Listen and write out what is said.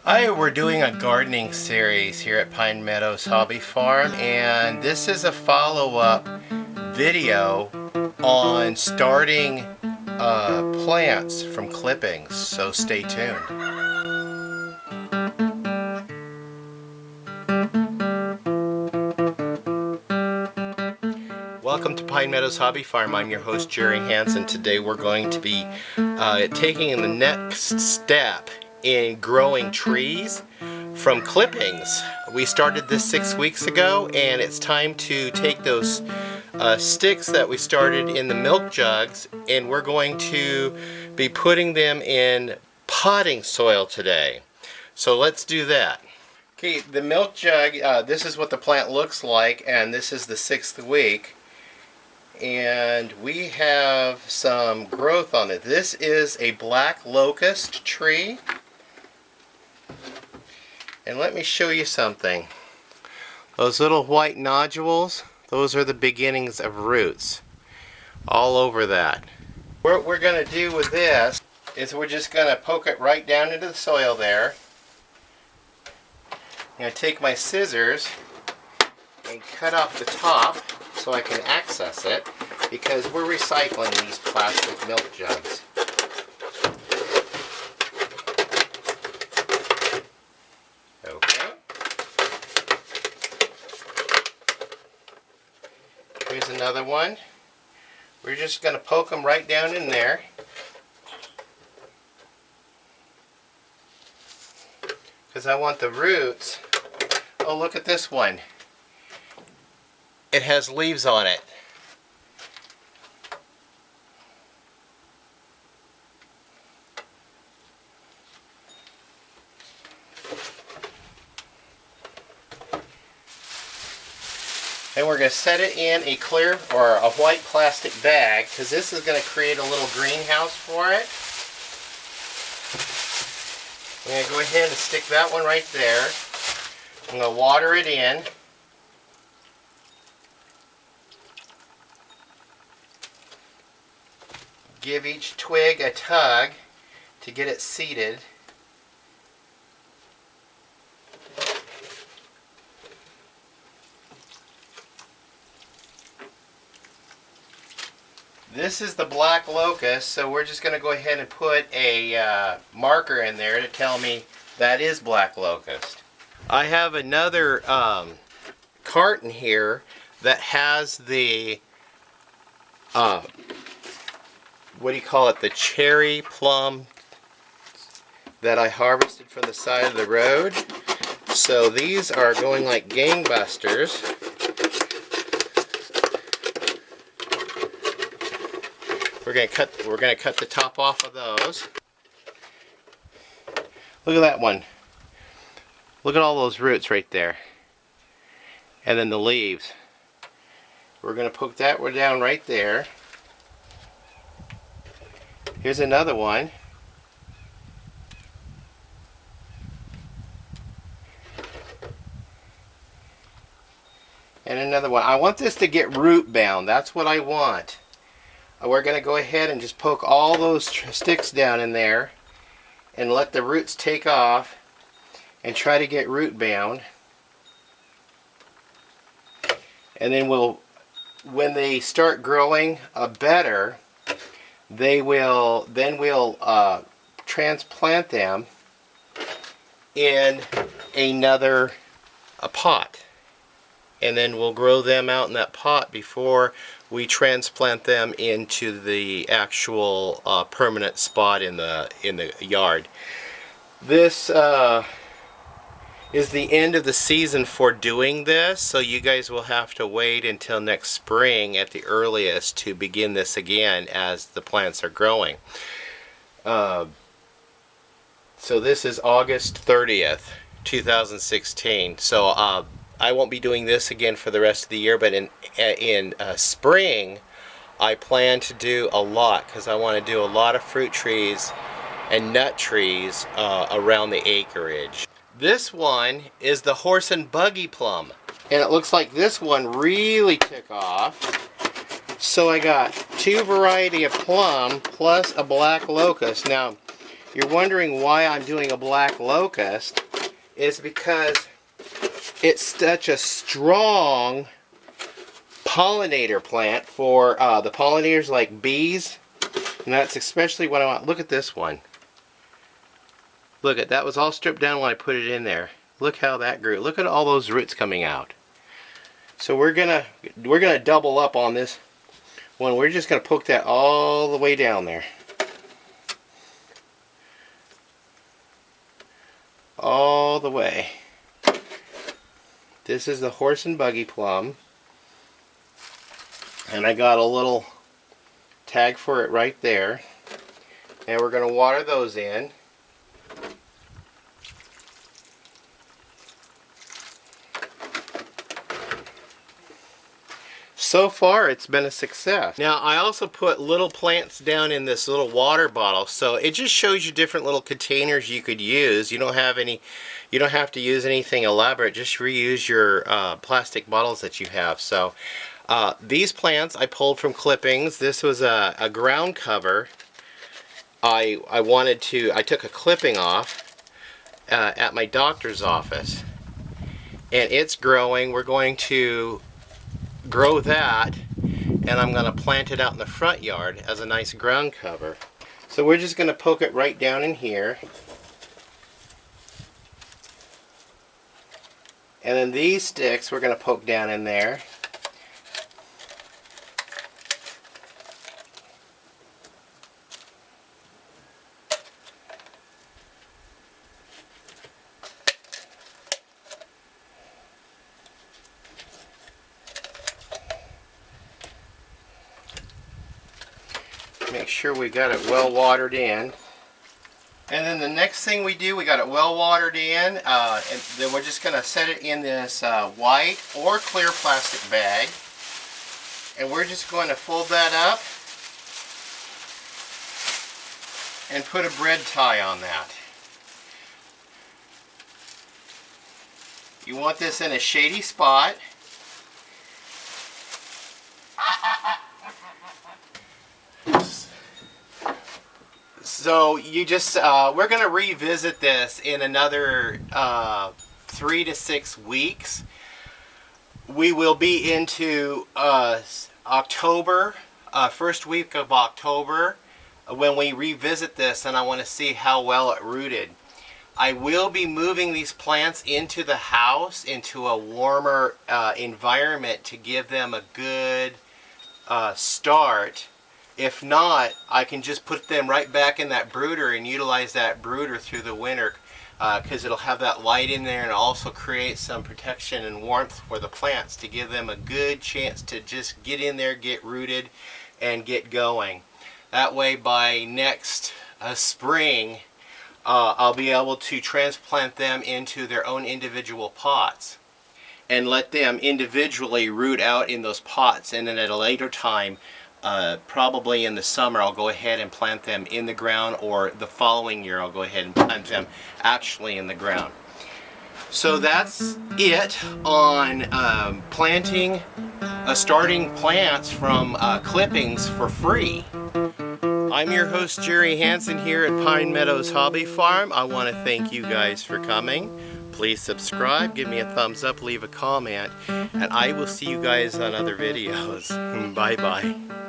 Hi, we're doing a gardening series here at Pine Meadows Hobby Farm, and this is a follow-up video on starting plants from clippings, so stay tuned. Welcome to Pine Meadows Hobby Farm. I'm your host Jerry Hansen. Today we're going to be taking the next step in growing trees from clippings. We started this 6 weeks ago, and it's time to take those sticks that we started in the milk jugs, and we're going to be putting them in potting soil today. So let's do that. Okay, the milk jug, this is what the plant looks like, and this is the 6th week. And we have some growth on it. This is a black locust tree. And let me show you something. Those little white nodules, those are the beginnings of roots all over that. What we're going to do with this is we're just going to poke it right down into the soil there. I'm going to take my scissors and cut off the top so I can access it, because we're recycling these plastic milk jugs. Okay. Here's another one. We're just going to poke them right down in there. Because I want the roots. Oh, look at this one. It has leaves on it. And we're going to set it in a clear or a white plastic bag, because this is going to create a little greenhouse for it. I'm going to go ahead and stick that one right there. I'm going to water it in. Give each twig a tug to get it seated. This is the black locust, so we're just going to go ahead and put a marker in there to tell me that is black locust. I have another carton here that has the what do you call it, the cherry plum that I harvested from the side of the road. So these are going like gangbusters. We're gonna cut the top off of those. Look at that one. Look at all those roots right there. And then the leaves. We're gonna poke that one down right there. Here's another one. And another one. I want this to get root bound. That's what I want. We're going to go ahead and just poke all those sticks down in there and let the roots take off and try to get root bound. And then when they start growing better, we'll transplant them in another pot, and then we'll grow them out in that pot before we transplant them into the actual permanent spot in the yard. This is the end of the season for doing this, so you guys will have to wait until next spring at the earliest to begin this again as the plants are growing. So this is August 30th, 2016. So I won't be doing this again for the rest of the year, but in spring I plan to do a lot, because I want to do a lot of fruit trees and nut trees around the acreage. This one is the horse and buggy plum, and it looks like this one really took off. So I got two variety of plum plus a black locust. Now you're wondering why I'm doing a black locust, is because it's such a strong pollinator plant for the pollinators like bees, and that's especially what I want. Look at this one. Look at that, was all stripped down when I put it in there. Look how that grew. Look at all those roots coming out. So we're gonna double up on this one. We're just gonna poke that all the way down there. All the way. This is the horse and buggy plum. And I got a little tag for it right there. And we're going to water those in. So far it's been a success. Now I also put little plants down in this little water bottle, so it just shows you different little containers you could use. You don't have to use anything elaborate, just reuse your plastic bottles that you have. So these plants I pulled from clippings. This was a ground cover. I took a clipping off at my doctor's office, and it's growing. We're going to grow that, and I'm going to plant it out in the front yard as a nice ground cover. So we're just going to poke it right down in here. And then these sticks we're going to poke down in there. Make sure we got it well watered in. And then the next thing we do, we got it well watered in, and then we're just going to set it in this white or clear plastic bag. And we're just going to fold that up and put a bread tie on that. You want this in a shady spot. So you just, we're going to revisit this in another 3 to 6 weeks. We will be into October, first week of October, when we revisit this, and I want to see how well it rooted. I will be moving these plants into the house, into a warmer environment to give them a good start. If not, I can just put them right back in that brooder and utilize that brooder through the winter, because it'll have that light in there and also create some protection and warmth for the plants to give them a good chance to just get in there, get rooted, and get going. That way by next spring, I'll be able to transplant them into their own individual pots and let them individually root out in those pots, and then at a later time, probably in the summer, I'll go ahead and plant them in the ground, or the following year I'll go ahead and plant them actually in the ground. So that's it on starting plants from clippings for free. I'm your host, Jerry Hansen, here at Pine Meadows Hobby Farm. I want to thank you guys for coming. Please subscribe, give me a thumbs up, leave a comment, and I will see you guys on other videos. Bye-bye.